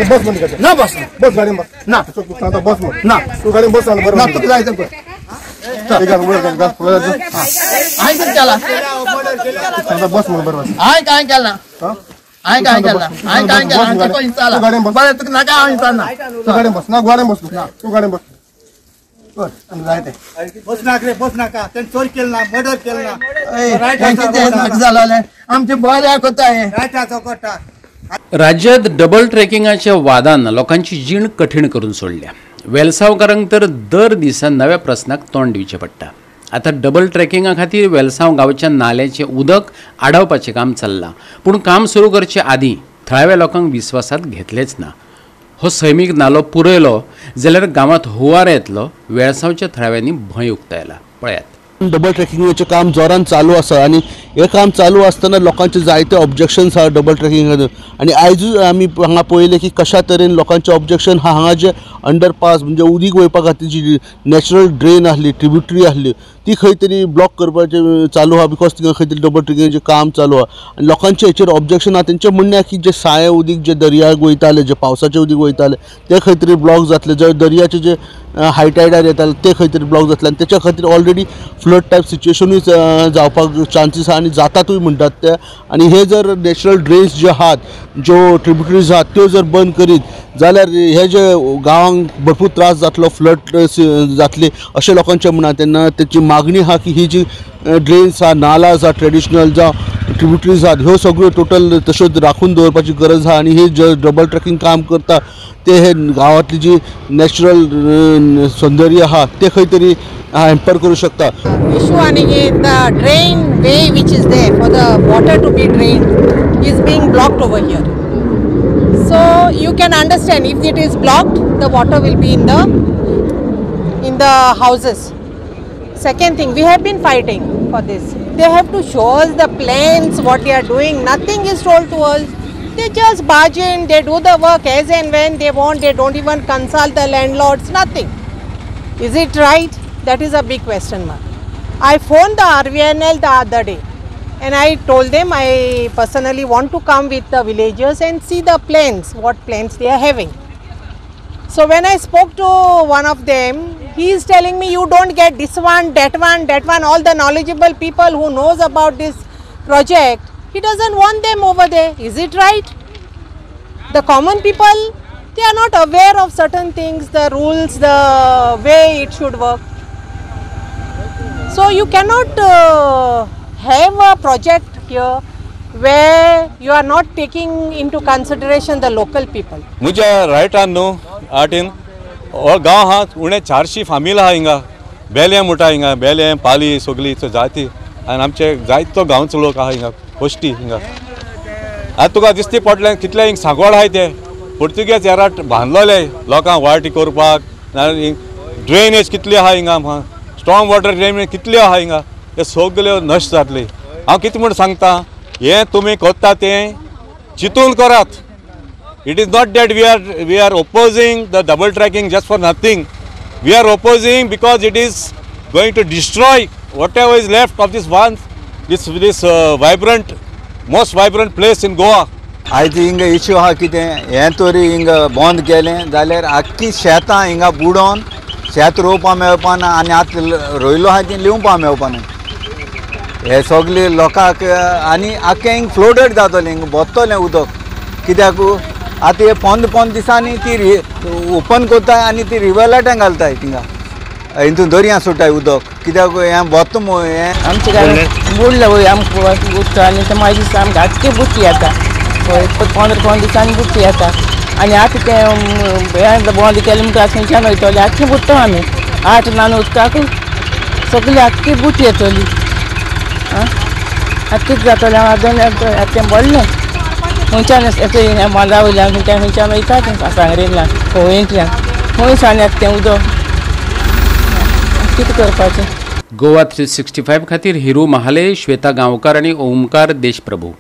बस मध्ये ना बस बस गाडी बस ना बस ना तू गाडी बस ना तू जायचं बस बरोबर आहे काय केलं काय केलं गाडी बस ना गाडी बस तू गाडी बस बस नाकरे बस नाका त्यांनी चोरी केलं ना मर्डर केलं ना झालं आमचे बॉल होत आहे राज्यात डबल ट्रेकिंगाच्या वादान लोकांची जीण कठीण करून सोडल्या। वेलसावकारांक तर दर दिसा नव्या प्रश्नाक तोंड दिवचें पडटा। आता डबल ट्रेकिंगा खातीर वेलसाव गांवच्या नाल्याचें उदक आडावपाचें काम चल्लां, पूण काम सुरू करचे आदीं थळाव्या लोकांक विस्वासात घेतलेच ना। हो सैमीक नालो पुरयलो जाल्यार गांवांत हुंवार येतलो, वेळसावच्या थळाव्यांनी भंय उक्तायला। पळयात डबल ट्रेकिंगचे काम जोरान चालू आसा आणि हे काम चालू असताना लोकांचे जायते ऑब्जेक्शन्स आहा डबल ट्रेकिंग आणि आयज आमी हांगा पळयले की कशा तरेन लोकांचे ऑब्जेक्शन हांगा जे अंडरपास म्हणजे उदीक वयपा खातीर जी नॅचरल ड्रेन आसली ट्रिब्युटरी आसली ती खंय तरी ब्लॉक करपाचें चालू आहा बिकॉज तिंगा खंय तरी डबल ट्रेकिंगाचें काम चालू आहा आनी लोकांचे हेचेर ऑब्जेक्शन आहा। तेंचें म्हणणें आहा की जे साये उदीक जे दर्याक वयताले जे पावसाचें उदीक वयताले ते खंय तरी ब्लॉक जातले, जे दर्याचे जे हाय टायडार येताले ते खंय तरी ब्लॉक जातले आनी तेच्या खातीर ऑलरेडी फ्लड टायप सिच्युएशनूय जावपाक चान्सीस आहा आनी जातातूय म्हणटात ते। आनी हे जर नॅचरल ड्रेन्स जे आहात ज्यो ट्रिब्युटरीज आहात त्यो जर बंद करीत जाल्यार हे जे गांवांक भरपूर त्रास जातलो, फ्लड जातले अशें लोकांचें म्हणा। तेन्ना तेची मागणी आहा की ही जी ड्रेन्स आहा, नालाज आहा, ट्रेडिशनल जावं ट्रिब्युटरीज आहात ह्यो सगळ्यो टोटल तश्योच राखून दवरपाची गरज आहा आनी हे जे डबल ट्रेकिंग काम करता ते हे गांवांतली जी नॅचरल सौंदर्य आहा ते खंय तरी हॅम्पर करू शकता। इशू आणि the drain way which is there for the water to be drained is being blocked over here, so you can understand if it is blocked the water will be in the houses. Second thing, we have been fighting for this. They have to show us the plans what they are doing. Nothing is told to us. They just barge in, they do the work as and when they want. They don't even consult the landlords, nothing. Is it right? That is a big question mark. I phoned the RVNL the other day and I told them I personally want to come with the villagers and see the plans, what plans they are having. So when I spoke to one of them, he is telling me you don't get this one, that one, that one, all the knowledgeable people who knows about this project. He doesn't want them over there. Is it right? The common people, they are not aware of certain things, the rules, the way it should work. So you cannot have a project here where you are not taking into consideration the local people. मुझे right no आटीन और गांव हा उणे 400 फामील हा हिंगा बेले मोठा हिंगा बेले पाली सगली जाती आनी आमचे जायतो गांवचो लोक हा हिंगा पोस्टी हिंगा। आता तुका दिसती पडले कितले हिंग सांगवाड आहाय ते पोर्तुगेज एराट बांदलोले लोकांक वाटी करपाक, ड्रेनेज कितली आहा हिंगा, स्ट्रॉंग वॉटर ड्रेनेज कितली आहा हिंगा, हे सगल्यो नश्ट जातले। हांव कितें म्हूण सांगता, हे तुमी कोत्ता तें चिंतून करात। It is not that we are opposing the double tracking just for nothing. We are opposing because it is going to destroy whatever is left of this vibrant, most vibrant place in Goa. आज हिंगा issue हा कितें हें तरी हिंगा बंद केलें जाल्यार आख्खी शेतां हिंगा बुडोवन शेत रोवपा मेळपा ना आनी आतां रोयलो आहा ती लिवपा मेळपा ना। हे सगळे लोकांक आनी आख्खें हिंग फ्लोडेड जातलें हिंगा बसतलें उदक कित्याक आतां हे 15 दिसांनी ती ओपन कोत्ताय आनी ती रिवलाटां घालताय थिंगा हितून दर्या सुटाय उदक कित्याक हें बत हें आमचे बुडलें वय आमकां बुडटा आनी ते मागीर दिसा आमकां आख्खी बुडटी येता 15 दिसांनी बुडटी येता आनी आतां तें बंद केलें म्हणटा थंयच्यान वयतले आख्खी बुडटा आमी 8 नान उदकाक सगळी आख्खी बुडटी येतली आख्खीच जातलें आतां तें पडलें खंयच्यान येता माला वयल्यान खंयच्यान वयता तें सांगरेंतल्यान खोयेंतल्यान खंयच्यान येता तें उदक कितें करपाचें। गोवा 365 खातीर हिरू महाले, श्वेता गांवकार आनी ओमकार देशप्रभू।